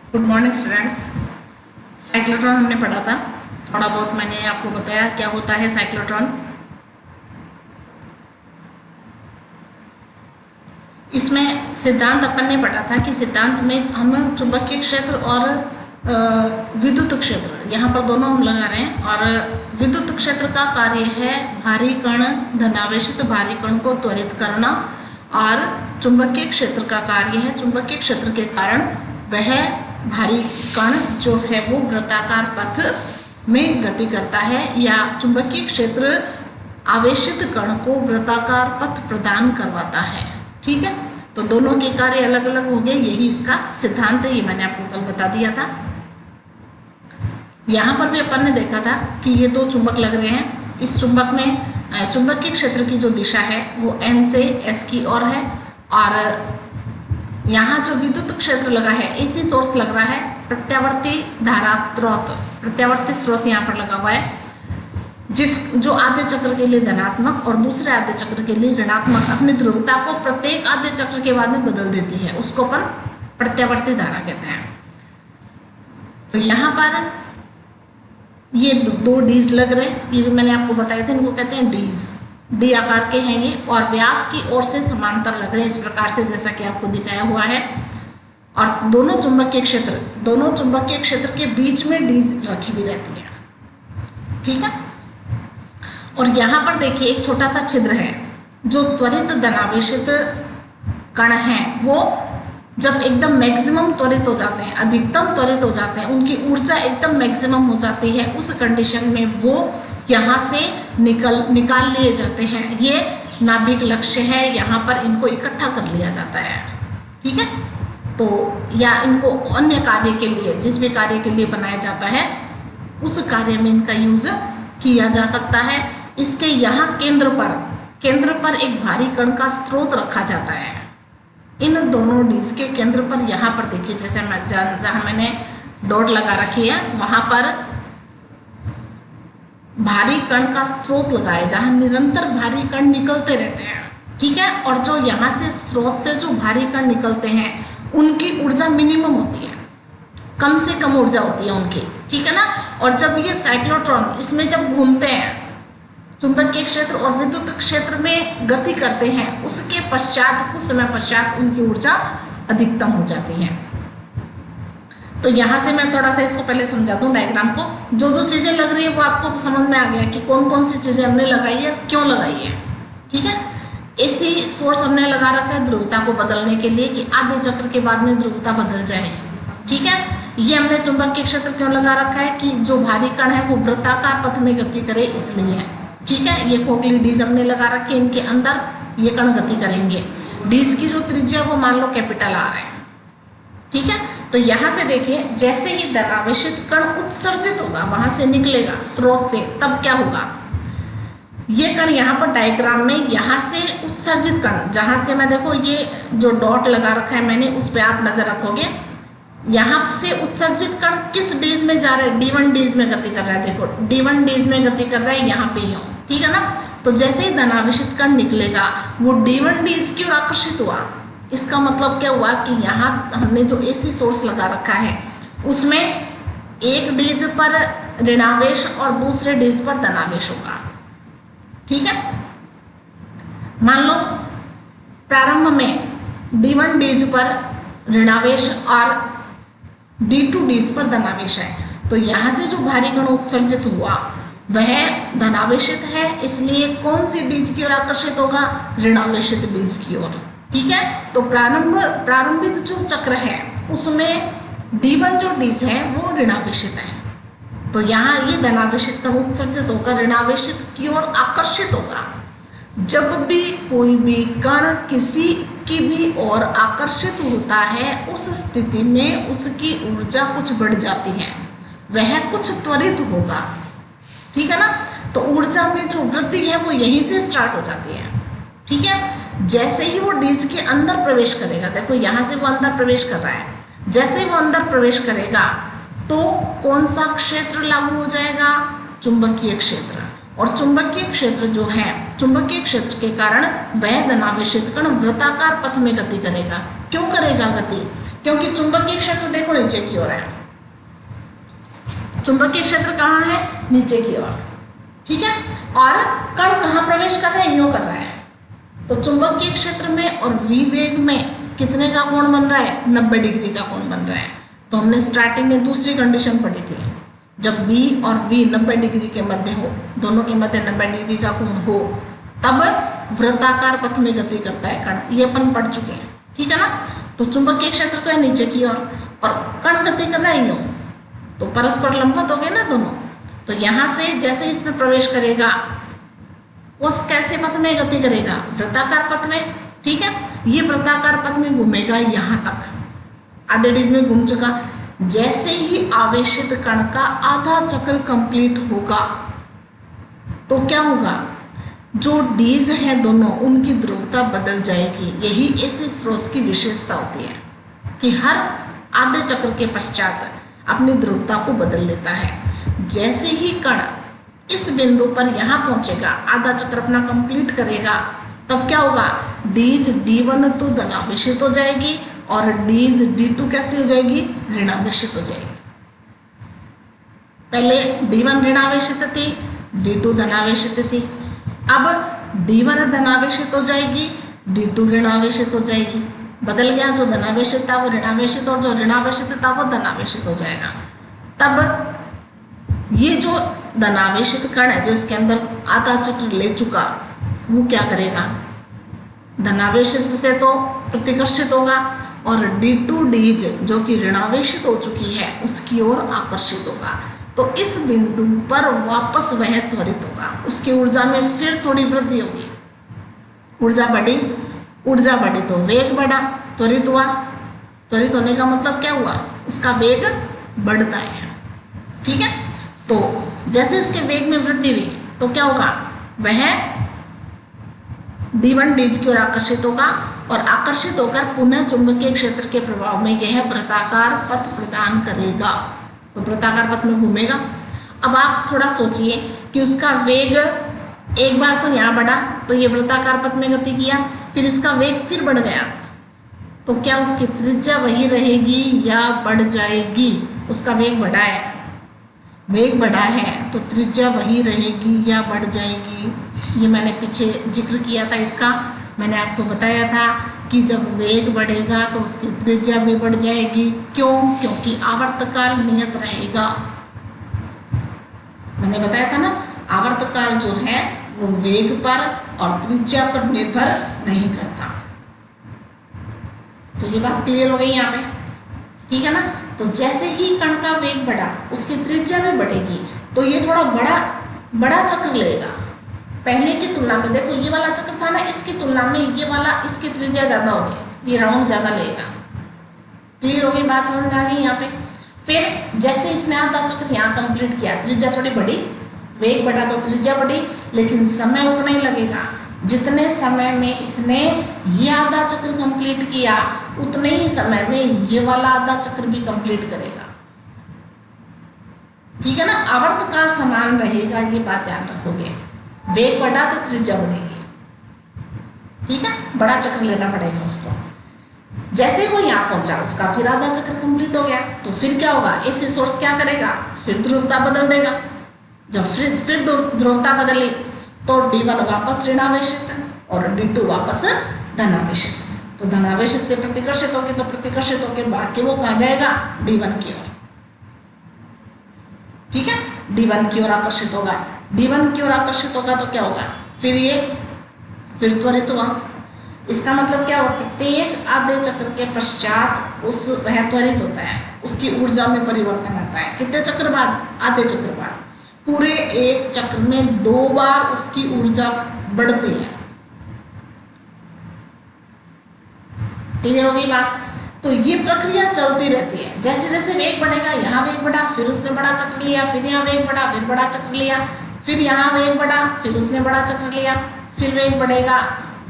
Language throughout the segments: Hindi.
Good morning students. साइक्लोट्रॉन हमने पढ़ा था, थोड़ा बहुत मैंने आपको बताया क्या होता है साइक्लोट्रॉन। इसमें सिद्धांत अपन ने पढ़ा था कि सिद्धांत में हम चुंबकीय क्षेत्र और विद्युत क्षेत्र यहाँ पर दोनों हम लगा रहे हैं। और विद्युत क्षेत्र का कार्य है भारी कण, धनावेशित भारी कण को त्वरित करना, और चुंबकीय क्षेत्र का कार्य है चुंबकीय क्षेत्र के कारण वह भारी कण जो है वो वृत्ताकार पथ में गति करता है, या चुंबकीय क्षेत्र आवेशित कण को वृत्ताकार पथ प्रदान करवाता है। ठीक है, तो दोनों के कार्य अलग अलग हो गए, यही इसका सिद्धांत है। ये मैंने आपको कल बता दिया था। यहाँ पर भी अपन ने देखा था कि ये दो चुंबक लग रहे हैं। इस चुंबक में चुंबकीय क्षेत्र की जो दिशा है वो N से S की ओर है, और यहाँ जो विद्युत क्षेत्र लगा है AC सोर्स लग रहा है, प्रत्यावर्ती धारा स्रोत, प्रत्यावर्ती स्रोत यहाँ पर लगा हुआ है, जो आधे चक्र के लिए धनात्मक और दूसरे आधे चक्र के लिए ऋणात्मक अपनी ध्रुवता को प्रत्येक आधे चक्र के बाद में बदल देती है, उसको अपन प्रत्यावर्ती धारा कहते हैं। तो यहाँ पर ये दो डीज लग रहे हैं, ये भी मैंने आपको बताए थे, इनको कहते हैं डीज। डी आकार के हैं ये, और व्यास की ओर से समांतर लग रहे हैं इस प्रकार से, जैसा कि आपको दिखाया हुआ है। और दोनों चुंबकीय क्षेत्र के बीच में डीज रखी हुई रहती है। ठीक है, और यहाँ पर देखिए एक छोटा सा छिद्र है। जो त्वरित धनावेशित कण हैं वो जब एकदम मैक्सिमम त्वरित हो जाते हैं, अधिकतम त्वरित हो जाते हैं, उनकी ऊर्जा एकदम मैक्सिमम हो जाती है, उस कंडीशन में वो यहाँ से निकाल लिए जाते हैं। ये नाभिक लक्ष्य है, यहाँ पर इनको इकट्ठा कर लिया जाता है। ठीक है, तो या इनको अन्य कार्य के लिए, जिस भी कार्य के लिए बनाया जाता है उस कार्य में इनका यूज किया जा सकता है। इसके यहाँ केंद्र पर एक भारी कण का स्रोत रखा जाता है। इन दोनों डीज के केंद्र पर यहाँ पर देखिए, जैसे मैं जहाँ मैंने डॉट लगा रखी है वहाँ पर भारी कण का स्रोत लगाए, जहाँ निरंतर भारी कण निकलते रहते हैं। ठीक है, और जो यहाँ से स्रोत से जो भारी कण निकलते हैं उनकी ऊर्जा मिनिमम होती है, कम से कम ऊर्जा होती है उनकी। ठीक है ना, और जब ये साइक्लोट्रॉन इसमें जब घूमते हैं, चुंबकीय क्षेत्र और विद्युत क्षेत्र में गति करते हैं, उसके पश्चात कुछ समय पश्चात उनकी ऊर्जा अधिकतम हो जाती है। तो यहाँ से मैं थोड़ा सा इसको पहले समझा दूं डायग्राम को। जो जो चीजें लग रही है वो आपको समझ में आ गया कि कौन कौन सी चीजें हमने लगाई है, क्यों लगाई है। ठीक है, AC सोर्स हमने लगा रखा है ध्रुवता को बदलने के लिए, कि आधे चक्र के बाद में ध्रुवता बदल जाए। ठीक है, ये हमने चुंबकीय क्षेत्र क्यों लगा रखा है कि जो भारी कण है वो वृत्ताकार पथ में गति करे, इसलिए। ठीक है, ये खोखली डीज हमने लगा रखी है, इनके अंदर ये कण गति करेंगे। डीज की जो त्रिज्या वो मान लो कैपिटल R है। ठीक है, तो यहाँ से देखिए, जैसे ही धनावेशित कण उत्सर्जित होगा, वहां से निकलेगा स्रोत से, तब क्या होगा, ये कण यहाँ पर डायग्राम में यहाँ से उत्सर्जित कण, जहां से मैं देखो ये जो डॉट लगा रखा है मैंने, उस पर आप नजर रखोगे, यहाँ से उत्सर्जित कण किस डीज में जा रहा है, D1 डीज में गति कर रहा है। देखो D1 डीज में गति कर रहा है, यहाँ पे यूं। ठीक है ना, तो जैसे ही धनावेशित कण निकलेगा वो D1 डीज की ओर आकर्षित हुआ। इसका मतलब क्या हुआ कि यहाँ हमने जो AC सोर्स लगा रखा है उसमें एक डीज पर ऋणावेश और दूसरे डीज पर धनावेश होगा। ठीक है, मान लो प्रारंभ में D1 डीज पर ऋणावेश और D2 डीज पर धनावेश है, तो यहाँ से जो भारी कण उत्सर्जित हुआ वह धनावेशित है, इसलिए कौन सी डीज की ओर आकर्षित होगा, ऋणावेशित डीज की ओर। ठीक है, तो प्रारंभिक जो चक्र है उसमें D1 जो डीज है वो ऋणावेशित है, तो यहाँ ये धनावेशित कण उत्सर्जित होकर ऋणावेशित की ओर आकर्षित होगा। जब भी कोई भी कण किसी की भी ओर आकर्षित होता है, उस स्थिति में उसकी ऊर्जा कुछ बढ़ जाती है, वह कुछ त्वरित होगा। ठीक है ना, तो ऊर्जा में जो वृद्धि है वो यहीं से स्टार्ट हो जाती है। ठीक है, जैसे ही वो डीज के अंदर प्रवेश करेगा, देखो यहाँ से वो अंदर प्रवेश कर रहा है, जैसे ही वो अंदर प्रवेश करेगा तो कौन सा क्षेत्र लागू हो जाएगा, चुंबकीय क्षेत्र। और चुंबकीय क्षेत्र जो है, चुंबकीय क्षेत्र के कारण वह धनावेशित कण वृत्ताकार पथ में गति करेगा। क्यों करेगा गति, क्योंकि चुंबकीय क्षेत्र देखो नीचे की ओर है, चुंबकीय क्षेत्र कहाँ है, नीचे की ओर, ठीक है। और कण कहाँ प्रवेश कर रहा है, यूं कर रहा है। तो चुंबकीय क्षेत्र में और v वेग में कितने का कोण बन रहा है, 90 डिग्री का कोण बन रहा है। तो हमने स्टार्टिंग में दूसरी कंडीशन पढ़ी थी, जब b और v 90 डिग्री के मध्य हो, दोनों के मध्य 90 डिग्री का कोण हो, तब वृत्ताकार पथ में गति करता है कण, ये अपन पढ़ चुके हैं, ठीक है ना। तो चुंबकीय क्षेत्र तो है नीचे की ओर और कण गति कर रहा है यूं, तो परस्पर लंबवत हो गए ना दोनों। तो यहाँ से जैसे इसमें प्रवेश करेगा, उस कैसे पथ में गति करेगा, वृत्ताकार पथ में, ठीक है। ये वृत्ताकार पथ में घूमेगा यहाँ तक, आधे डीज में घूम चुका। जैसे ही आवेशित कण का आधा चक्र कंप्लीट होगा तो क्या होगा, जो डीज है दोनों, उनकी ध्रुवता बदल जाएगी। यही ऐसे स्रोत की विशेषता होती है कि हर आधे चक्र के पश्चात अपनी ध्रुवता को बदल लेता है। जैसे ही कण इस बिंदु पर यहाँ पहुंचेगा, आधा चक्र अपना कंप्लीट करेगा, तब क्या होगा, डीज D1 तो धनावेशित हो जाएगी और डीज D2 कैसी हो जाएगी, ऋणावेशित हो जाएगी। पहले D1 ऋणावेशित थी, D2 धनावेशित थी। अब D1 धनावेशित हो जाएगी, D2 ऋणावेशित हो जाएगी। बदल गया, जो धनावेशित था वो ऋणावेशित और जो ऋणावेशित था वो धनावेशित हो जाएगा। तब ये जो धनावेशित कण है, जो इसके अंदर आधा चक्र ले चुका, वो क्या करेगा, धनावेशित से तो प्रतिकर्षित होगा और D2 डीज जो कि ऋणावेशित हो चुकी है उसकी ओर आकर्षित होगा। तो इस बिंदु पर वापस वह त्वरित होगा, उसकी ऊर्जा में फिर थोड़ी वृद्धि होगी। ऊर्जा बढ़ी तो वेग बढ़ा, त्वरित हुआ। त्वरित होने का मतलब क्या हुआ, उसका वेग बढ़ता है, ठीक है। तो जैसे उसके वेग में वृद्धि हुई तो क्या होगा, वह D1 डीज की ओर आकर्षित होगा और आकर्षित होकर पुनः चुंबकीय क्षेत्र के प्रभाव में यह वृत्ताकार पथ प्रदान करेगा, तो वृत्ताकार पथ में घूमेगा। अब आप थोड़ा सोचिए कि उसका वेग एक बार तो यहाँ बढ़ा, तो ये वृत्ताकार पथ में गति किया, फिर इसका वेग फिर बढ़ गया, तो क्या उसकी त्रिज्या वही रहेगी या बढ़ जाएगी। उसका वेग बढ़ा है, वेग बढ़ा है तो त्रिज्या वही रहेगी या बढ़ जाएगी। ये मैंने पीछे जिक्र किया था इसका, मैंने आपको बताया था कि जब वेग बढ़ेगा तो उसकी त्रिज्या भी बढ़ जाएगी। क्यों, क्योंकि आवर्तकाल नियत रहेगा। मैंने बताया था ना, आवर्तकाल जो है वो वेग पर और त्रिज्या पर निर्भर नहीं करता। तो ये बात क्लियर हो गई यहाँ पे, ठीक है ना। तो जैसे ही कण का वेग बढ़ा, उसकी त्रिज्या भी बढ़ेगी, तो ये थोड़ा बड़ा चक्र लेगा पहले की तुलना में। देखो ये वाला चक्र था ना, इसकी तुलना में ये वाला, इसकी त्रिज्या ज्यादा होगी, ये राउंड ज्यादा लेगा। क्लियर हो गई बात, समझ आ गई यहाँ पे। फिर जैसे इसने आधा चक्र यहाँ कंप्लीट किया, त्रिज्या थोड़ी बढ़ी, वेग बढ़ा तो त्रिज्या बढ़ी, लेकिन समय उतना ही लगेगा। जितने समय में इसने ये आधा चक्र कंप्लीट किया, उतने ही समय में ये वाला आधा चक्र भी कंप्लीट करेगा, ठीक है ना। आवर्तकाल समान रहेगा, ये बात ध्यान रखोगे। वेग बढ़ा तो त्रिज्या बढ़ेगी, ठीक है, बड़ा चक्र लेना पड़ेगा उसको। जैसे वो यहाँ पहुंचा, उसका फिर आधा चक्र कंप्लीट हो गया, तो फिर क्या होगा, एसी सोर्स क्या करेगा, फिर ध्रुवता बदल देगा। जब फिर ध्रुवता बदली तो D1 वापस ऋणावेशित और D2 वापस धनावेशित। तो धनावेशित से प्रतिकर्षित होके, तो प्रतिकर्षित होके बाकी वो कहाँ जाएगा, D1 की ओर, ठीक है। D1 की ओर आकर्षित होगा, D1 की ओर आकर्षित होगा तो क्या होगा, फिर त्वरित हुआ। इसका मतलब क्या हुआ, प्रत्येक आधे चक्र के पश्चात वह त्वरित होता है, उसकी ऊर्जा में परिवर्तन आता है। कितने चक्र बाद, आधे चक्र बाद। पूरे एक चक्र में 2 बार उसकी ऊर्जा बढ़ती है। क्लियर हो गई बात। तो ये प्रक्रिया चलती रहती है। जैसे जैसे वेग बढ़ेगा, यहाँ वेग बढ़ा, फिर उसने बड़ा चक्र लिया, फिर यहाँ वेग बढ़ा, फिर बड़ा चक्र लिया, फिर यहाँ वेग बढ़ा, फिर उसने बड़ा चक्र लिया, फिर वेग बढ़ेगा,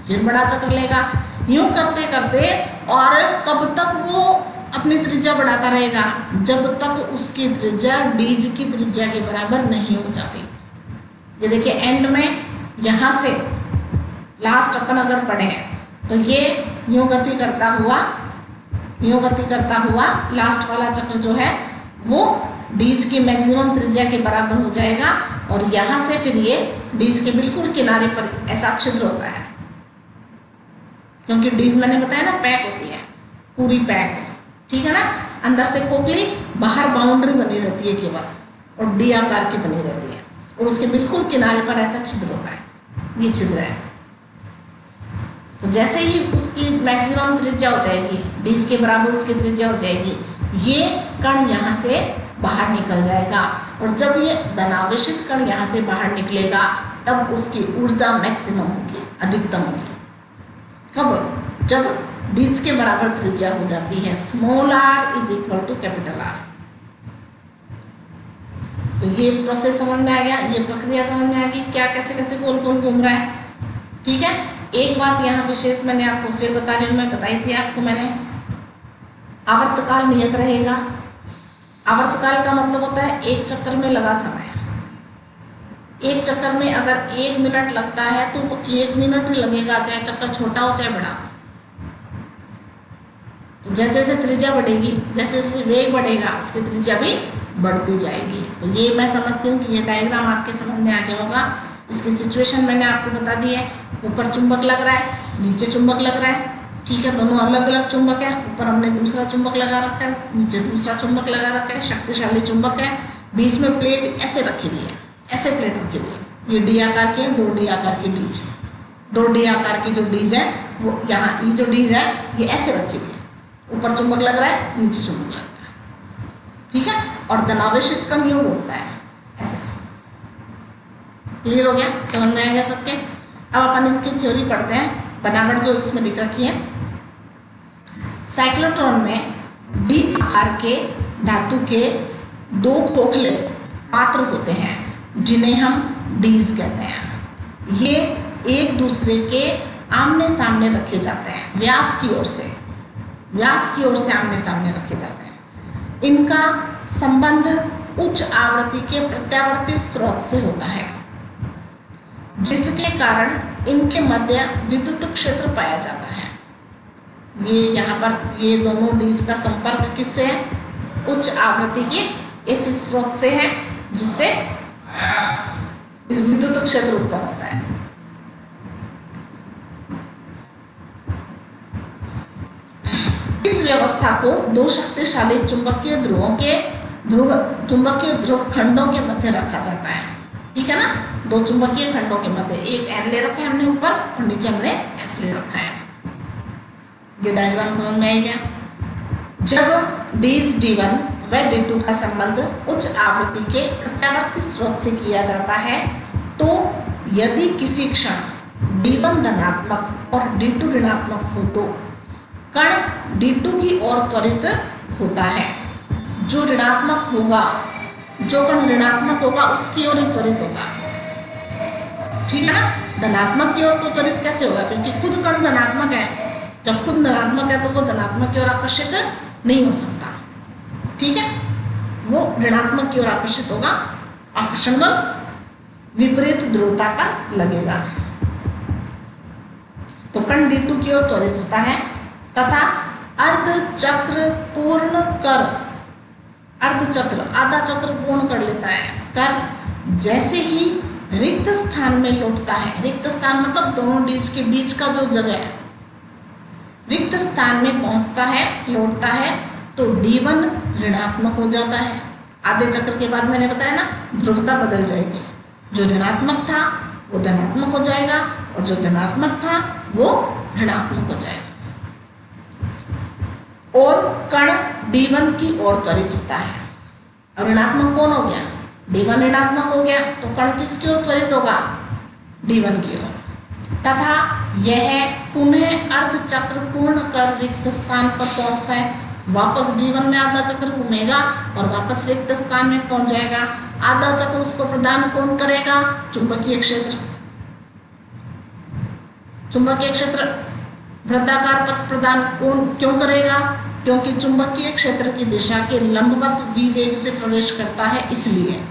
फिर बड़ा चक्र लेगा। यूं करते करते, और कब तक वो अपनी त्रिज्या बढ़ाता रहेगा, जब तक उसकी त्रिज्या डीज की त्रिज्या के बराबर नहीं हो जाती। ये देखिए एंड में यहाँ से लास्ट अपन अगर पढ़े तो ये यूं गति करता हुआ यूं गति करता हुआ लास्ट वाला चक्र जो है वो डीज की मैक्सिमम त्रिज्या के बराबर हो जाएगा और यहाँ से फिर ये डीज के बिल्कुल किनारे पर ऐसा छिद्र होता है, क्योंकि डीज मैंने बताया ना पैक होती है, पूरी पैक है, ठीक है ना। अंदर से खोखली, बाहर बाउंड्री बनी रहती है केवल और डी आकार की बनी रहती है और उसके बिल्कुल किनारे पर ऐसा छिद्र होता है, ये छिद्र है। तो जैसे ही उसकी मैक्सिमम त्रिज्या हो जाएगी, डीज के बराबर उसकी त्रिज्या हो जाएगी, ये कण यहाँ से बाहर निकल जाएगा और जब ये धनावेशित कण यहाँ से बाहर निकलेगा तब उसकी ऊर्जा मैक्सिमम होगी, अधिकतम होगी। कब? जब डीज के बराबर त्रिज्या हो जाती है, small r is equal to capital R। तो ये प्रोसेस समझ में आ गया, ये प्रक्रिया समझ में आ गई, क्या कैसे कैसे गोल गोल घूम रहा है, ठीक है। एक बात यहाँ विशेष मैंने आपको फिर बता रही हूँ, मैं बताई थी आपको मैंने, आवर्तकाल नियत रहेगा। आवर्तकाल का मतलब होता है एक चक्कर में लगा समय। एक चक्कर में अगर 1 मिनट लगता है तो वो 1 मिनट ही लगेगा, चाहे चक्कर छोटा हो चाहे बड़ा। तो जैसे जैसे त्रिज्या बढ़ेगी, जैसे जैसे वेग बढ़ेगा, उसकी त्रिज्या भी बढ़ती जाएगी। तो ये मैं समझती हूँ कि ये डायग्राम आपके समझ में आ गया होगा। इसकी सिचुएशन मैंने आपको बता दी है, ऊपर चुंबक लग रहा है, नीचे चुंबक लग रहा है, ठीक है, दोनों अलग अलग चुंबक है। ऊपर हमने दूसरा चुंबक लगा रखा है, नीचे दूसरा चुंबक लगा रखा है, शक्तिशाली चुंबक है। बीच में प्लेट ऐसे रखी हुई है, ऐसे प्लेट रखी हुई है, ये डी आकार की है, 2D आकार की डीज, 2D आकार की जो डीज है वो यहाँ, ये जो डीज है ये ऐसे रखी हुई है, ऊपर चुंबक लग रहा है, नीचे चुंबक लग रहा है, ठीक है। और धनावेशित कण योग होता है ऐसे। क्लियर हो गया, समझ में आ गया सबके। अब अपन इसकी थ्योरी पढ़ते हैं, बनावट जो इसमें लिख रखी है। साइक्लोट्रॉन में डी आकार के धातु के 2 खोखले पात्र होते हैं जिन्हें हम डीज कहते हैं। ये एक दूसरे के आमने सामने रखे जाते हैं, व्यास की ओर से, व्यास की ओर से आमने सामने रखे जाते हैं। इनका संबंध उच्च आवृत्ति के प्रत्यावर्ती स्रोत से होता है, जिसके कारण इनके मध्य विद्युत क्षेत्र पाया जाता है। ये यहाँ पर ये दोनों डीज का संपर्क किससे है? उच्च आवृत्ति के इस स्रोत से है, जिससे इस विद्युत क्षेत्र उत्पन्न होता है। इस व्यवस्था को 2 शक्तिशाली चुंबकीय ध्रुवों के चुंबकीय ध्रुव खंडों के मध्य रखा जाता है, ठीक है ना। 2 चुंबकीय खंडों के मध्य एक N ले रखा है हमने ऊपर और नीचे हमने S ले रखा है। ये डायग्राम समझ में आ गया। जब डीज D1 व D2 का संबंध उच्च आवृत्ति के प्रत्यावर्ती स्रोत से किया जाता है तो यदि किसी क्षण D1 धनात्मक और D2 ऋणात्मक हो तो कण D2 की ओर त्वरित होता है। जो ऋणात्मक होगा, जो कण ऋणात्मक होगा उसकी ओर ही त्वरित होगा, ठीक है ना। धनात्मक की ओर तो त्वरित कैसे होगा? क्योंकि खुद कण धनात्मक है। जब खुद धनात्मक है तो वो धनात्मक की ओर आकर्षित नहीं हो सकता, ठीक है। वो ऋणात्मक की ओर आकर्षित होगा, आकर्षण बल विपरीत ध्रुवता पर लगेगा। तो कण D2 की ओर त्वरित होता है तथा अर्धचक्र पूर्ण कर, अर्धचक्र आधा चक्र पूर्ण कर लेता है, कर जैसे ही रिक्त स्थान में लौटता है। रिक्त स्थान मतलब दोनों डीज के बीच का जो जगह है, रिक्त स्थान में पहुंचता है, लौटता है तो D1 ऋणात्मक हो जाता है। आधे चक्र के बाद मैंने बताया ना, ध्रुवता बदल जाएगी। जो ऋणात्मक था वो धनात्मक हो जाएगा और जो धनात्मक था वो ऋणात्मक हो जाएगा। और कण D1 की ओर त्वरित होता है। और ऋणात्मक कौन हो गया? D1 ऋणात्मक हो गया तो कण किसकी ओर त्वरित होगा? D1 की ओर। तथा यह पुनः अर्धचक्र पूर्ण कर रिक्त स्थान पर पहुंचता है। वापस D1 में आधा चक्र घूमेगा और वापस रिक्त स्थान में पहुंच जाएगा। आधा चक्र उसको प्रदान कौन करेगा? चुंबकीय क्षेत्र। चुंबकीय क्षेत्र वृत्ताकार पथ प्रदान कौन क्यों करेगा? क्योंकि चुंबकीय क्षेत्र की दिशा के लंबवत v वेग से प्रवेश करता है, इसलिए।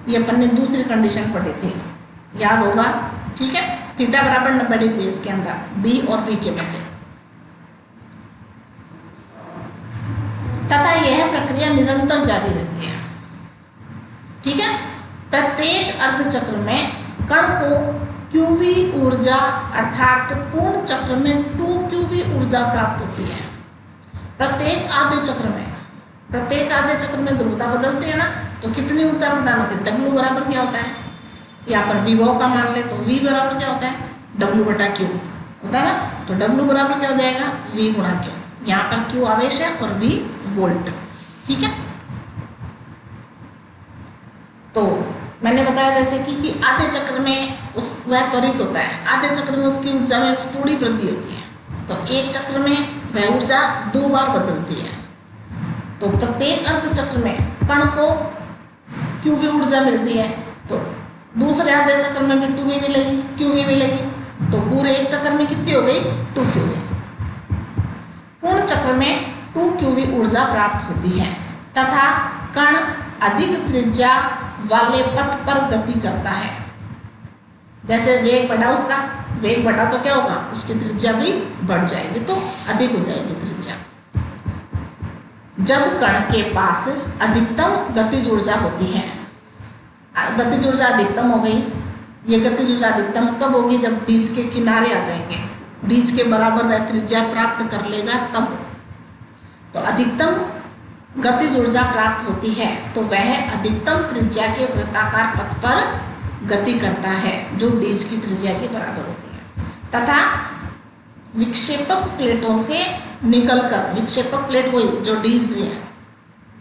ये अपन ने दूसरी कंडीशन पढ़ी थी, याद होगा, ठीक है। थीटा बराबर 90 डिग्री इसके अंदर B और V के मध्य। प्रक्रिया निरंतर जारी रहती है। ठीक है, प्रत्येक अर्धचक्र में कण को क्यूवी ऊर्जा अर्थात पूर्ण चक्र में 2 क्यूवी ऊर्जा प्राप्त होती है। प्रत्येक आधे चक्र में ध्रुवता बदलती है ना, तो कितनी ऊर्जा प्रदान होती है? W बराबर क्या होता है? यहाँ पर विभव का मान ले तो V बराबर क्या होता है? W बटा Q होता है ना, तो W बराबर क्या हो जाएगा? V गुणा Q। यहाँ पर Q आवेश है और V वोल्ट। ठीक है, तो मैंने बताया जैसे कि आधे चक्र में वह त्वरित होता है, आधे चक्र में उसकी ऊर्जा में थोड़ी वृद्धि होती है, तो एक चक्र में वह ऊर्जा 2 बार बदलती है। तो प्रत्येक अर्ध चक्र में कण को क्यूवी ऊर्जा मिलती है, तो दूसरे आधे चक्र में भी 2v मिलेगी, क्यूवी मिलेगी, तो पूरे एक चक्र में कितनी हो गई? 2 क्यूवी। पूर्ण चक्र में 2 क्यूवी ऊर्जा प्राप्त होती है तथा कण अधिक त्रिज्या वाले पथ पर गति करता है। जैसे वेग बढ़ा, उसका वेग बढ़ा तो क्या होगा? उसकी त्रिज्या भी बढ़ जाएगी, तो अधिक हो जाएगी त्रिज्या। जब कण के पास अधिकतम गतिज ऊर्जा होती है, गतिज ऊर्जा अधिकतम हो गई, ये गतिज ऊर्जा अधिकतम कब होगी? जब डीज के किनारे आ जाएंगे, डीज के बराबर वह त्रिज्या प्राप्त कर लेगा तब। तो अधिकतम गतिज ऊर्जा प्राप्त होती है तो वह अधिकतम त्रिज्या के वृत्ताकार पथ पर गति करता है जो डीज की त्रिज्या के बराबर होती है, तथा विक्षेपक प्लेटों से निकलकर, विक्षेपक प्लेट वही जो डीज है,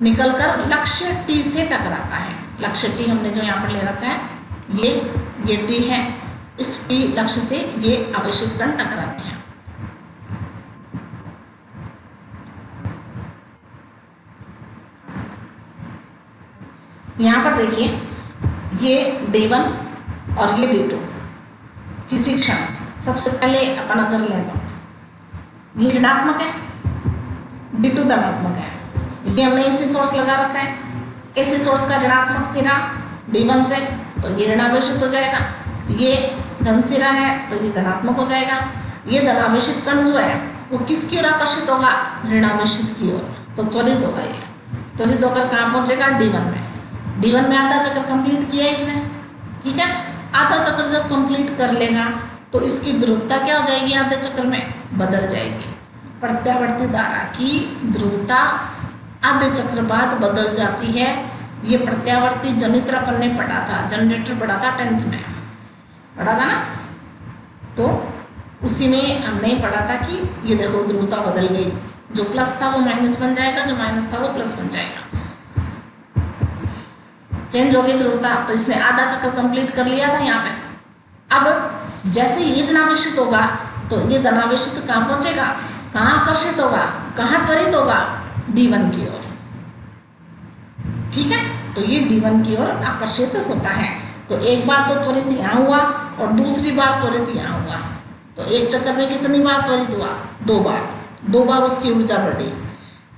निकलकर लक्ष्य टी से टकराता है। लक्ष्य टी हमने जो यहाँ पर ले रखा है, ये टी है, इस टी लक्ष्य से ये आवेशित कण टकराते हैं। यहाँ पर देखिए, ये D1 और ये D2 किसी क्षण, सबसे पहले अपन अगर ले तो ये ऋणात्मक है, D2 धनात्मक है। ये हमने एसी सोर्स लगा रखा है, एसी सोर्स का ऋणात्मक सिरा D1 से, तो ये ऋणावेशित हो जाएगा। ये धन सिरा है तो ये धनात्मक हो जाएगा। ये धनावेशित कण जो है वो किसकी ओर आकर्षित होगा? ऋणावेशित की ओर, तो त्वरित होगा। ये त्वरित होकर कहाँ पहुंचेगा? D1 में। D1 में आधा चक्र कंप्लीट किया इसने, ठीक है। आधा चक्र जब कंप्लीट कर लेगा तो इसकी ध्रुवता क्या हो जाएगी? आधे चक्र में बदल जाएगी। प्रत्यावर्ती धारा की ध्रुवता आधे चक्र बाद बदल जाती है। ये प्रत्यावर्ती जनित्र अपन ने पढ़ा था, जनरेटर पढ़ा था 10th में, पढ़ा था ना, तो उसी में हमने पढ़ा था कि ये देखो ध्रुवता बदल गई, जो प्लस था वो माइनस बन जाएगा, जो माइनस था वो प्लस बन जाएगा, चेंज हो गई ध्रुवता। तो इसने आधा चक्र कंप्लीट कर लिया था यहाँ पे। अब जैसे ये धनावेशित होगा तो ये धनावेशित कहाँ पहुंचेगा? कहाँ आकर्षित होगा? कहाँ त्वरित होगा? D1 की ओर, ठीक है। तो ये D1 की ओर आकर्षित होता है। तो एक बार तो त्वरित यहाँ हुआ और दूसरी बार त्वरित यहाँ हुआ, तो एक चक्कर में कितनी बार त्वरित हुआ? 2 बार। 2 बार उसकी ऊर्जा बढ़ी।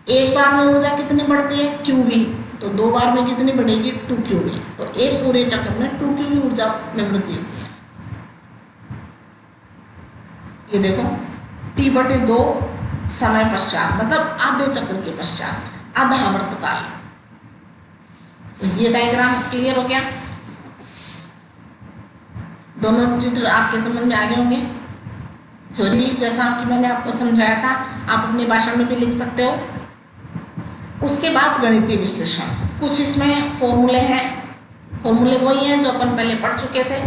एक बार में ऊर्जा कितनी बढ़ती है? QV, तो 2 बार में कितनी बढ़ेगी? 2 QV। तो एक पूरे चक्र में 2 QV ऊर्जा में वृद्धि होती है। ये देखो T/2 समय पश्चात, मतलब आधे चक्र के पश्चात, आधा आवर्तकाल। तो ये डायग्राम क्लियर हो गया? दोनों चित्र आपके समझ में आ गए होंगे। थ्योरी जैसा कि मैंने आपको समझाया था आप अपनी भाषा में भी लिख सकते हो। उसके बाद गणितीय विश्लेषण, कुछ इसमें फॉर्मूले हैं, फॉर्मूले वही हैं जो अपन पहले पढ़ चुके थे,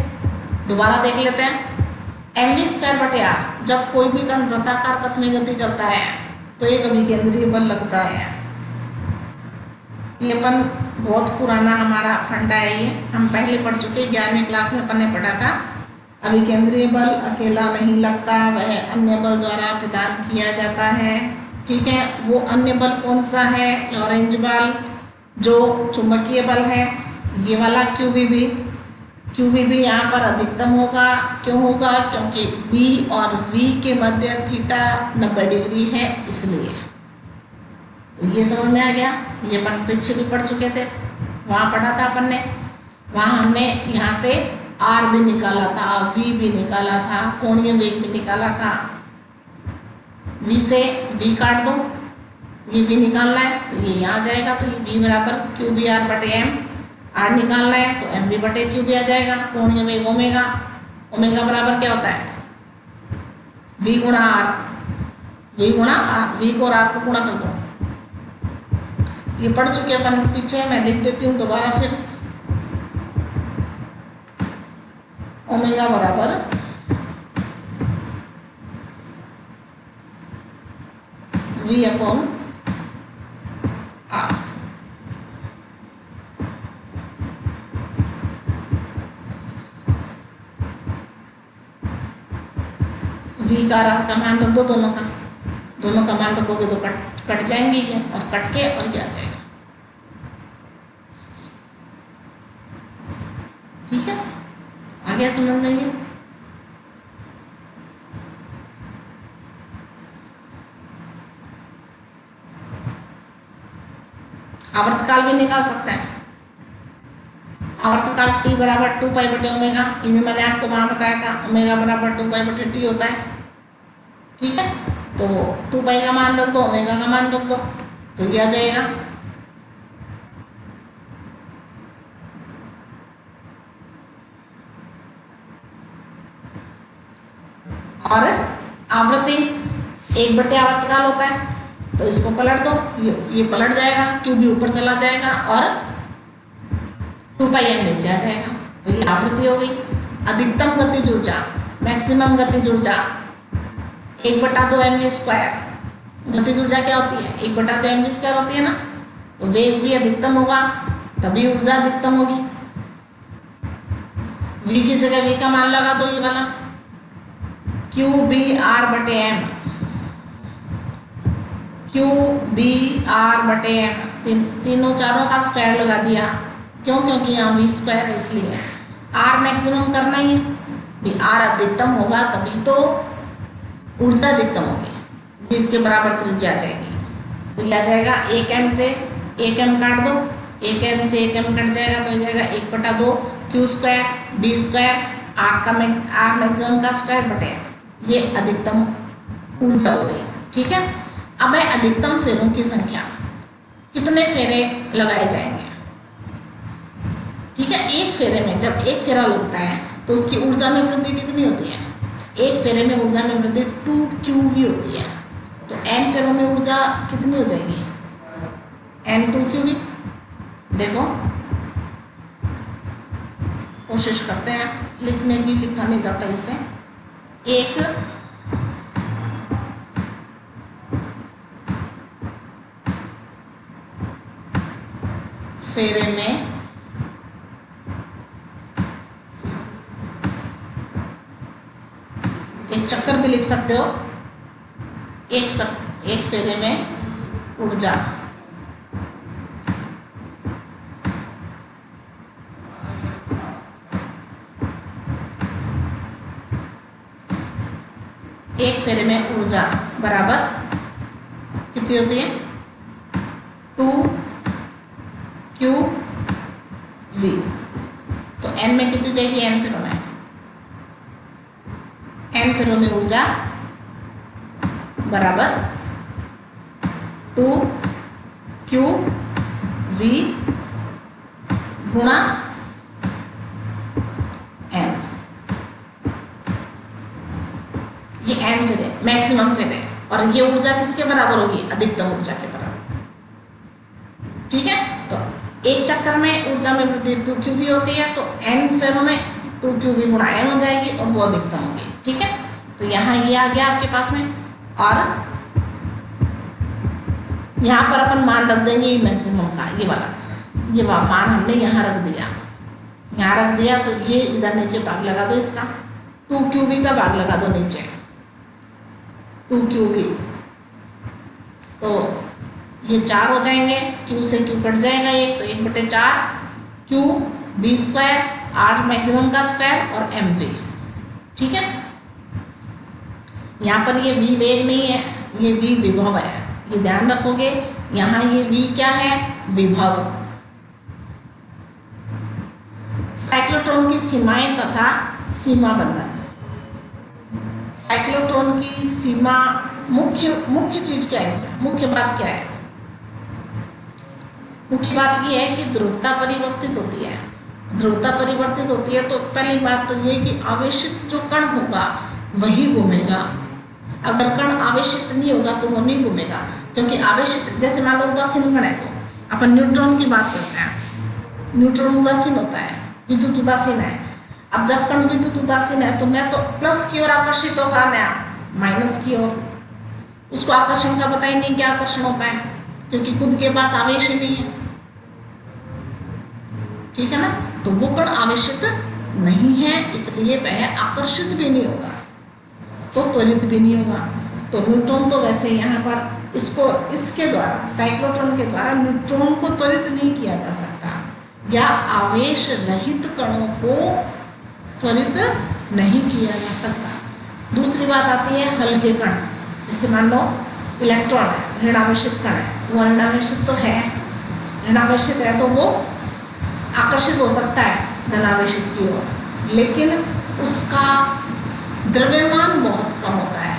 दोबारा देख लेते हैं। mv²/r, जब कोई भी कण वृत्ताकार पथ में गति करता है तो एक अभिकेंद्रीय बल लगता है। ये अपन बहुत पुराना हमारा फंडा है, ये हम पहले पढ़ चुके, 11वीं क्लास में अपन ने पढ़ा था। अभिकेंद्रीय बल अकेला नहीं लगता, वह अन्य बल द्वारा प्रदान किया जाता है, ठीक है। वो अन्य बल कौन सा है? लॉरेंज बल, जो चुंबकीय बल है, ये वाला QV भी यहाँ पर अधिकतम होगा। क्यों होगा? क्योंकि B और V के मध्य थीटा 90 डिग्री है, इसलिए। तो ये समझ में आ गया। ये अपन पीछे भी पढ़ चुके थे, वहाँ पढ़ा था अपन ने। वहाँ हमने यहाँ से R भी निकाला था, V भी निकाला था, कोणीय वेग भी निकाला था। V से V काट दो, ये v निकालना है तो ये यहाँ जाएगा, तो ये v बराबर क्यू बी आर बटे एम। आर निकालना है तो एम बी बटे क्यू बी आ जाएगा, कोणीय वेग ओमेगा। ओमेगा बराबर क्या होता है, v गुणा आर, v गुणा आर, v को और आर को गुणा कर दो। ये पढ़ चुके अपन पीछे, मैं लिख देती हूँ दोबारा फिर। ओमेगा बराबर v अपॉन आर। v का आर का मान रख दो, दोनों का मान रखोगे तो कट जाएंगे ये, और कट के और ये आ जाएगा। ठीक है, आ गया समझ में ये? आवर्तकाल भी निकाल सकते हैं। आवर्तकाल t बराबर 2 पाई बटे ओमेगा, ये भी मैंने आपको वहां बताया था, ओमेगा बराबर 2 पाई बटे t होता है। ठीक है, तो 2 पाई का मान रख दो, ओमेगा का मान रख दो, तो ये आ जाएगा। और आवृत्ति 1 बटे आवर्तकाल होता है, तो इसको पलट दो, ये पलट जाएगा, क्यू भी ऊपर चला जाएगा और 2 पाई एम नीचे आ जाएगा, तो ये आवृत्ति हो गई। अधिकतम गतिज ऊर्जा, मैक्सिमम गतिज ऊर्जा 1/2 mv स्क्वायर। गतिज ऊर्जा क्या होती है, 1/2 mv स्क्वायर होती है ना, तो वेग भी अधिकतम होगा तभी ऊर्जा अधिकतम होगी। v की जगह v का मान लगा दो, ये वाला क्यू बी आर बटे एम, क्यू बी आर बटे एम, तीनों चारों का स्क्वायर लगा दिया। क्यों, क्योंकि यहाँ v स्क्वायर है इसलिए। r मैक्सिमम करना ही है, भी r अधिकतम होगा तभी तो ऊर्जा अधिकतम होगी। इसके बराबर त्रिज्या आ जाएगी, तो यह आ जाएगा 1 m से 1 m काट दो, 1 m से 1 m कट जाएगा तो हो जाएगा 1/2 q square B square R maximum का स्क्वायर बटे, ये अधिकतम ऊर्जा हो गई। ठीक है, अब है अधिकतम फेरों की संख्या, कितने फेरे लगाए जाएंगे। ठीक है, एक फेरे में जब एक फेरा लगता है तो उसकी ऊर्जा में वृद्धि कितनी होती है, एक फेरे में ऊर्जा में वृद्धि 2qv होती है, तो n फेरों में ऊर्जा कितनी हो जाएगी, n2qv। देखो कोशिश करते हैं लिखने की, लिखा नहीं जाता इससे। एक फेरे में एक चक्कर भी लिख सकते हो, एक फेरे में ऊर्जा बराबर कितनी होती है, 2qv। तो n में कितनी जाएगी, n फेरों में, n फेरों में ऊर्जा बराबर 2qv गुणा n। ये n फेरे मैक्सिमम फेरे, और ये ऊर्जा किसके बराबर होगी, अधिकतम ऊर्जा के बराबर। ठीक है, तो एक चक्कर में ऊर्जा में वृद्धि 2qv होती है, तो n फेरों में 2qv गुणा n हो जाएगी और वो अधिकतम होगी। ठीक है, तो यहाँ ये आ गया आपके पास में, और यहाँ पर अपन मान रख देंगे ये मैक्सिमम का, ये वाला मान हमने यहाँ रख दिया, तो ये इधर नीचे भाग लगा दो, इसका 2qv का भाग लगा दो नीचे, 2qv, तो ये 4 हो जाएंगे, q से q कट जाएगा एक, तो 1/4 q B square R maximum का स्क्वायर और एम वी। ठीक है, यहाँ पर ये v वेग नहीं है, ये v विभव है, ये ध्यान रखोगे। यहाँ ये v क्या है, विभव। साइक्लोट्रॉन की सीमाएं तथा सीमा बंधन। साइक्लोट्रॉन की सीमा, मुख्य चीज क्या है इसमें, मुख्य बात क्या है, मुख्य बात ये है कि ध्रुवता परिवर्तित होती है। ध्रुवता परिवर्तित होती है तो पहली बात तो ये कि आवेशित जो कण होगा वही घूमेगा। अगर कण आवेशित नहीं होगा तो वो नहीं घूमेगा, क्योंकि आवेशित, जैसे मान लो उदासीन कण है, तो अपन न्यूट्रॉन की बात करते हैं। न्यूट्रॉन उदासीन होता है, विद्युत उदासीन है। अब जब कण विद्युत उदासीन है तो न तो प्लस की ओर आकर्षित होगा न माइनस की ओर। उसको आकर्षण का पता ही नहीं क्या आकर्षण होता है, क्योंकि खुद के पास आवेश ही नहीं है। ठीक है ना, तो वो कण आवेशित नहीं है, इसलिए वह आकर्षित भी नहीं होगा, तो त्वरित भी नहीं होगा। तो न्यूट्रॉन तो वैसे यहाँ पर इसके द्वारा, साइक्लोट्रॉन के द्वारा न्यूट्रॉन को त्वरित नहीं किया जा सकता, या आवेश रहित कणों को त्वरित नहीं किया जा सकता। दूसरी बात आती है हल्के कण, जैसे मान लो इलेक्ट्रॉन है, ऋणावेशित कण है, वो ऋणावेशित तो है, ऋणावेशित है तो वो आकर्षित हो सकता है धनावेशित की ओर, लेकिन उसका द्रव्यमान बहुत कम होता है,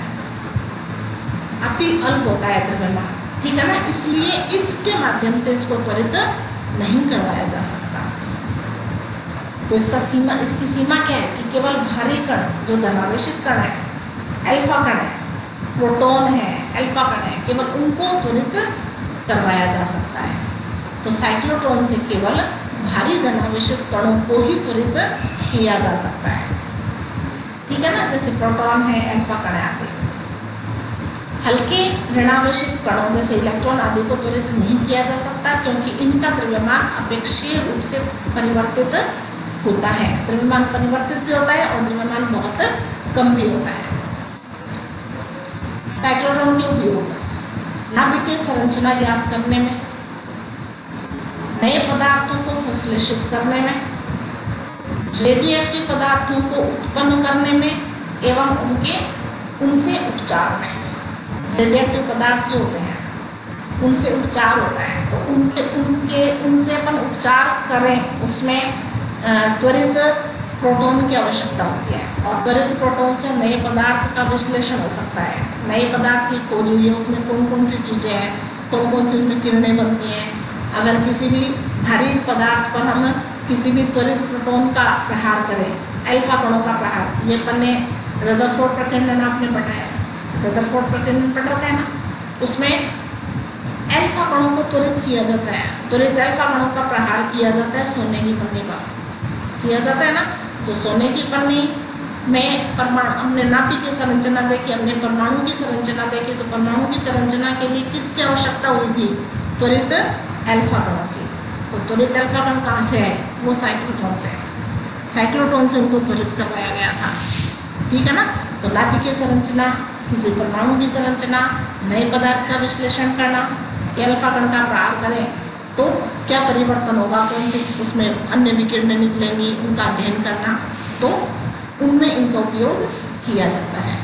अति अल्प होता है द्रव्यमान। ठीक है ना, इसलिए इसके माध्यम से इसको त्वरित नहीं करवाया जा सकता। तो इसकी सीमा क्या है कि केवल भारी कण जो धनावेशित कण है, अल्फा कण है, प्रोटॉन है, अल्फा कण है, केवल उनको त्वरित करवाया जा सकता है। तो साइक्लोट्रॉन से केवल भारी धनावेशित कणों को ही त्वरित किया जा सकता है। ठीक है ना, जैसे प्रोटॉन है, अल्फा कण आदि। हल्के ऋणावेशित कणों जैसे इलेक्ट्रॉन आदि को त्वरित नहीं किया जा सकता, क्योंकि इनका द्रव्यमान अपेक्षीय रूप से परिवर्तित होता है। द्रव्यमान परिवर्तित भी होता है और द्रव्यमान बहुत कम भी होता है। साइक्लोट्रॉन के उपयोग नाभिकीय संरचना ज्ञात करने में, नए पदार्थों को संश्लेषित करने में, रेडियोएक्टिव पदार्थों को उत्पन्न करने में एवं उनसे उपचार में। रेडियोएक्टिव पदार्थ जो होते हैं उनसे उपचार होता है, तो उनसे अपन उपचार करें, उसमें त्वरित प्रोटॉन की आवश्यकता होती है, और त्वरित प्रोटॉन से नए पदार्थ का विश्लेषण हो सकता है। नए पदार्थ की खोज हुई है, उसमें कौन कौन सी चीज़ें हैं, कौन कौन सी उसमें किरणें बनती हैं। अगर किसी भी भारी पदार्थ पर हम किसी भी त्वरित प्रोटॉन का प्रहार करें, अल्फा कणों का प्रहार, ये अपन ने रदरफोर्ड प्रकीर्णन आपने पढ़ा है, रदरफोर्ड प्रकीर्णन पढ़ रखा है ना, उसमें अल्फा कणों को त्वरित किया जाता है, त्वरित अल्फा कणों का प्रहार किया जाता है सोने की पन्नी पर किया जाता है ना। तो सोने की पन्नी में परमाणु, हमने नाभिक की संरचना देखी, हमने परमाणु की संरचना देखी, तो परमाणु की संरचना के लिए किसकी आवश्यकता हुई थी? त्वरित अल्फा कणों की। तो त्वरित अल्फा कण कहाँ से है? वो साइक्लोट्रॉन से है, साइक्लोट्रॉन से उनको त्वरित करवाया गया था। ठीक है ना, तो नाभिक की संरचना, किसी परमाणु की संरचना, नए पदार्थ का विश्लेषण करना, अल्फा कण का प्रहार करें तो क्या परिवर्तन होगा, कौन सी उसमें अन्य विकिरणें निकलेंगी, उनका अध्ययन करना, तो उनमें इनका उपयोग किया जाता है।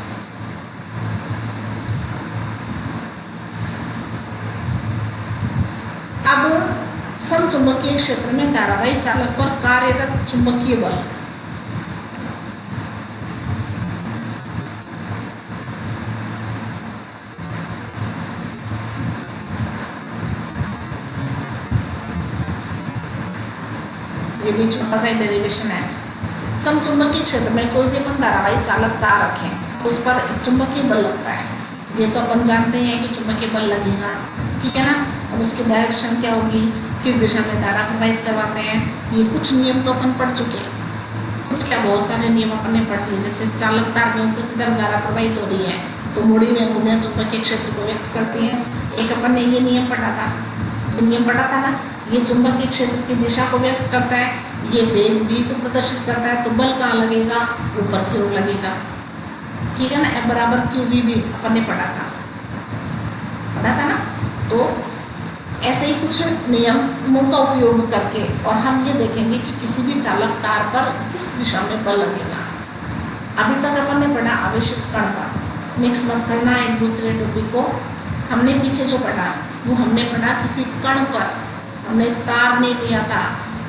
अब समचुंबकीय क्षेत्र में धारावाही चालक पर कार्यरत चुंबकीय बल। ये भी छोटा सा डेरिवेशन है। समचुंबकीय क्षेत्र में कोई भी अपन धारावाही चालक तार रखें, उस पर एक चुंबकीय बल लगता है। ये तो अपन जानते हैं कि चुंबकीय बल लगेगा, ठीक है ना। अब उसकी डायरेक्शन क्या होगी, किस दिशा में धारा प्रवाहित करवाते हैं, ये कुछ नियम तो अपन पढ़ चुके हैं। कुछ क्या, बहुत सारे नियम अपन ने पढ़ लिए। जैसे चालक तार में ऊपर की तरफ धारा प्रवाहित हो रही है तो मुड़ी में अंगुलियां चुंबकीय क्षेत्र को व्यक्त करती हैं। एक अपन ने ये नियम पढ़ा था ना, ये चुंबकीय क्षेत्र की दिशा को व्यक्त करता है, ये वेग v को प्रदर्शित करता है, तो बल कहाँ लगेगा? ऊपर की ओर लगेगा, ठीक है ना। F बराबर QV भी अपन ने पढ़ा था ना। तो ऐसे ही कुछ नियमों का उपयोग करके और हम ये देखेंगे कि किसी भी चालक तार पर किस दिशा में बल लगेगा। अभी तक अपन ने पढ़ा आवेशित कण पर, मिक्स मत करना एक दूसरे टॉपिक को। हमने पीछे जो पढ़ा वो हमने पढ़ा किसी कण पर, हमने तार नहीं लिया था,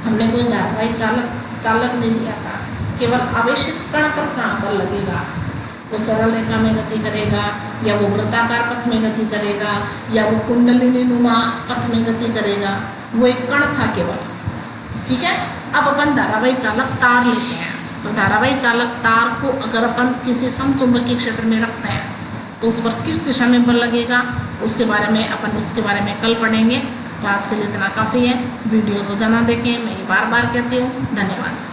हमने कोई धारावाही चालक नहीं लिया था, केवल आवेशित कण पर कहाँ बल लगेगा वो सरल रेखा में गति करेगा, या वो वृत्ताकार पथ में गति करेगा, या वो कुंडलिनी नुमा पथ में गति करेगा। वो एक कण था केवल, ठीक है। अब अपन धारावाही चालक तार लेते हैं, तो धारावाही चालक तार को अगर अपन किसी समचुंबकीय क्षेत्र में रखते हैं तो उस पर किस दिशा में बल लगेगा, उसके बारे में कल पढ़ेंगे। तो आज के लिए इतना काफ़ी है। वीडियो रोजाना देखें, मैं ये बार बार कहती हूँ। धन्यवाद।